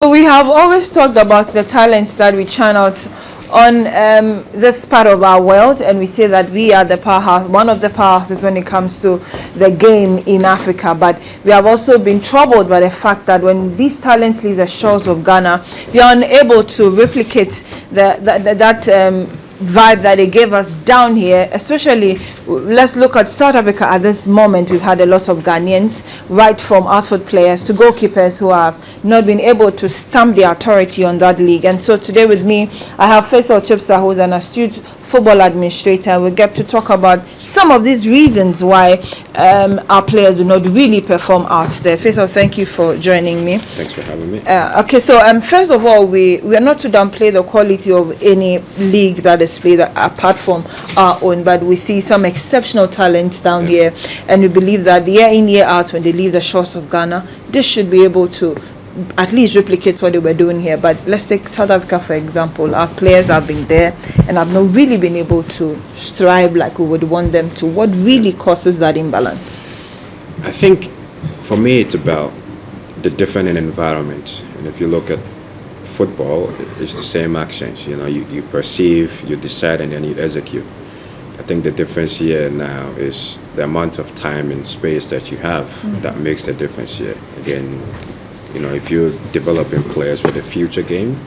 We have always talked about the talents that we channel on this part of our world, and we say that we are the powerhouse, one of the powerhouses when it comes to the game in Africa. But we have also been troubled by the fact that when these talents leave the shores of Ghana, we are unable to replicate that vibe that they gave us down here. Especially, let's look at South Africa at this moment. We've had a lot of Ghanaians, right from outfield players to goalkeepers, who have not been able to stamp the authority on that league. And so today with me, I have Faisal Chibsah, who's an astute football administrator. We get to talk about some of these reasons why our players do not really perform out there. Faisal, thank you for joining me. Thanks for having me. Okay, so first of all, we are not to downplay the quality of any league that is played apart from our own, but we see some exceptional talent down here, and we believe that year in, year out, when they leave the shores of Ghana, they should be able to at least replicate what they were doing here. But let's take South Africa for example. Our players have been there and have not really been able to strive like we would want them to. What really causes that imbalance? I think for me it's about the different environments. And if you look at football, it's the same actions. You perceive, you decide, and then you execute. I think the difference here now is the amount of time and space that you have that makes the difference here. Again, if you're developing players for the future game,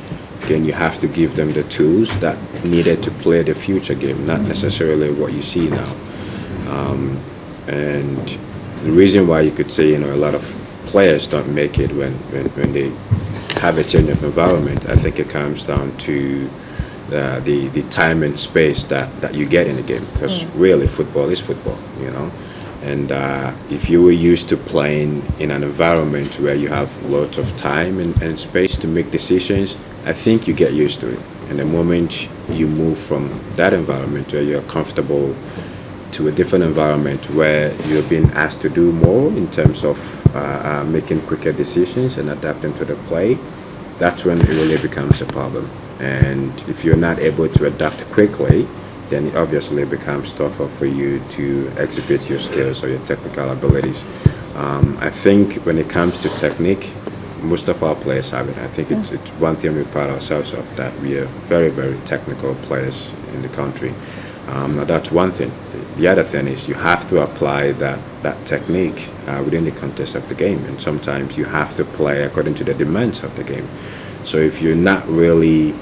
again, you have to give them the tools that needed to play the future game, not necessarily what you see now. And the reason why you could say, a lot of players don't make it when they have a change of environment, I think it comes down to the time and space that you get in the game. Because really, football is football, And if you were used to playing in an environment where you have lots of time and space to make decisions, I think you get used to it. And the moment you move from that environment where you're comfortable to a different environment where you're being asked to do more in terms of making quicker decisions and adapting to the play, that's when it really becomes a problem. And if you're not able to adapt quickly, then it obviously becomes tougher for you to exhibit your skills or your technical abilities. I think when it comes to technique, most of our players have it. I think it's one thing we pride ourselves of, that we are very, very technical players in the country. Now that's one thing. The other thing is you have to apply that technique within the context of the game, and sometimes you have to play according to the demands of the game. So if you're not really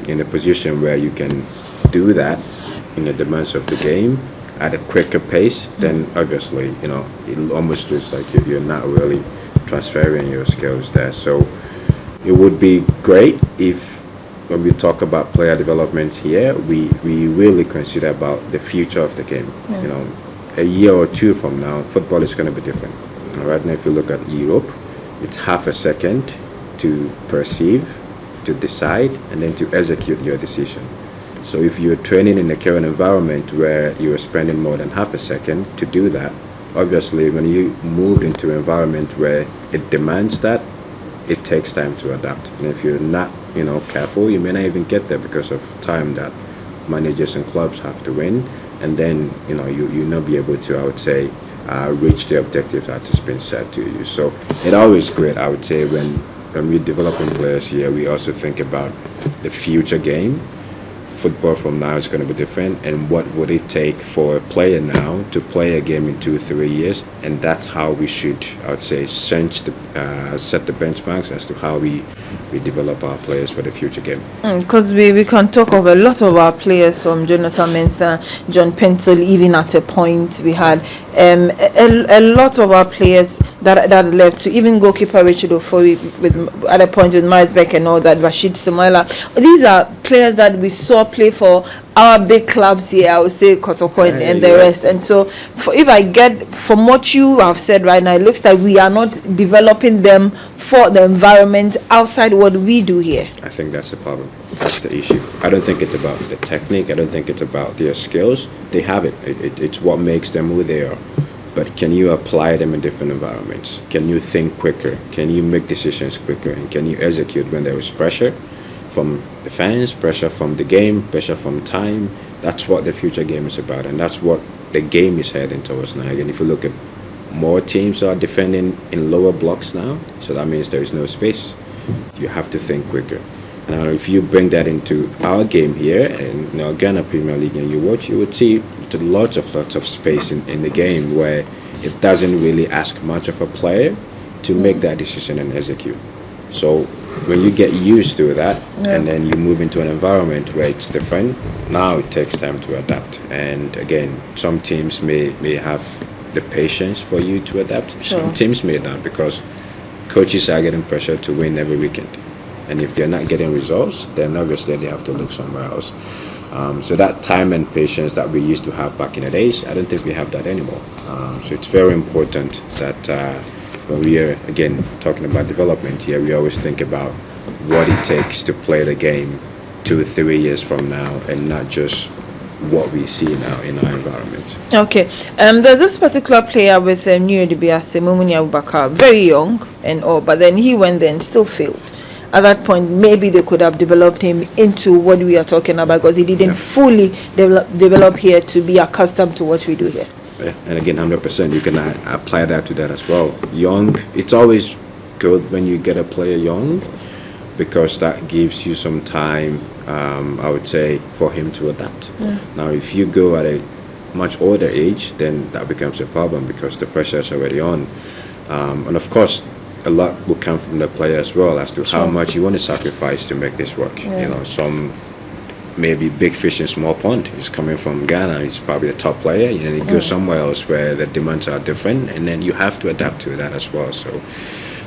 in a position where you can do that in the demands of the game at a quicker pace, then obviously, it almost looks like you're not really transferring your skills there. So it would be great if, when we talk about player development here, we really consider about the future of the game. A year or two from now, football is going to be different. Right now, if you look at Europe, it's half a second to perceive, to decide, and then to execute your decision. So if you're training in the current environment where you're spending more than half a second to do that, obviously when you move into an environment where it demands that, it takes time to adapt. And if you're not, careful, you may not even get there because of time that managers and clubs have to win. And then, you'll not be able to, I would say, reach the objective that has been set to you. So it's always great, I would say, when we're developing players here, we also think about the future game. Football from now is going to be different, and what would it take for a player now to play a game in 2-3 years? And that's how we should, I would say, set the benchmarks as to how we develop our players for the future game. Because we can talk of a lot of our players, from Jonathan Mensah, John Pencil, even at a point we had a lot of our players that left, to even goalkeeper Richard Ofori at a point with Miles Beck and all that, Rashid Samuela. These are players that we saw play for our big clubs here, I would say Kotoko and the rest. And so if I get from what you have said right now, it looks like we are not developing them for the environment outside what we do here. I think that's the problem. That's the issue. I don't think it's about the technique. I don't think it's about their skills. They have it. It's what makes them who they are. But can you apply them in different environments? Can you think quicker? Can you make decisions quicker? And can you execute when there is pressure from the fans, pressure from the game, pressure from time? That's what the future game is about, and that's what the game is heading towards now. Again, if you look at more teams are defending in lower blocks now, so that means there is no space. You have to think quicker. Now, if you bring that into our game here, and Ghana Premier League, and you watch, you would see lots of space in the game where it doesn't really ask much of a player to make that decision and execute. So when you get used to that, and then you move into an environment where it's different, now it takes time to adapt. And again, some teams may have the patience for you to adapt. Some teams may not, because coaches are getting pressure to win every weekend. And if they're not getting results, then obviously they have to look somewhere else. So that time and patience that we used to have back in the days, I don't think we have that anymore. So it's very important that when we are, again, talking about development here, we always think about what it takes to play the game 2 or 3 years from now, and not just what we see now in our environment. Okay. There's this particular player with New Dibiase, Mumuni Abubakar, very young and all, but then he went there and still failed. At that point, maybe they could have developed him into what we are talking about, because he didn't fully develop here to be accustomed to what we do here. Yeah, and again, 100%, you can apply that to that as well. Young, it's always good when you get a player young, because that gives you some time, I would say, for him to adapt. Now, if you go at a much older age, then that becomes a problem, because the pressure is already on. And of course, a lot will come from the player as well, as to how much you want to sacrifice to make this work. Some maybe big fish in small pond. He's coming from Ghana, he's probably a top player, and he goes somewhere else where the demands are different, and then you have to adapt to that as well. So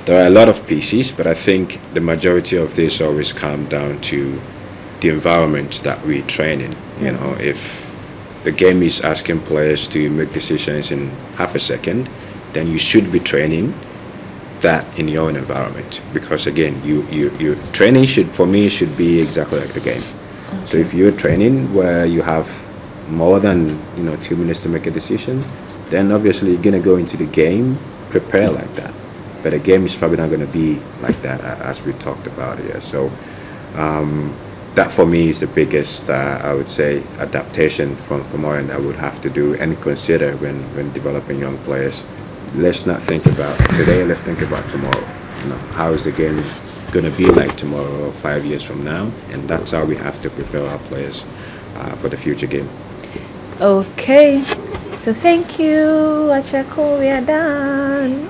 there are a lot of pieces, but I think the majority of this always come down to the environment that we train in. If the game is asking players to make decisions in half a second, then you should be training that in your own environment, because again, your training should be exactly like the game. So if you're training where you have more than 2 minutes to make a decision, then obviously you're gonna go into the game prepare like that. But a game is probably not going to be like that, as we talked about here. So that for me is the biggest, I would say, adaptation from our end I would have to do and consider when developing young players. Let's not think about today, let's think about tomorrow. How is the game going to be like tomorrow or 5 years from now? And that's how we have to prepare our players for the future game. Okay, so thank you, Achako, we are done.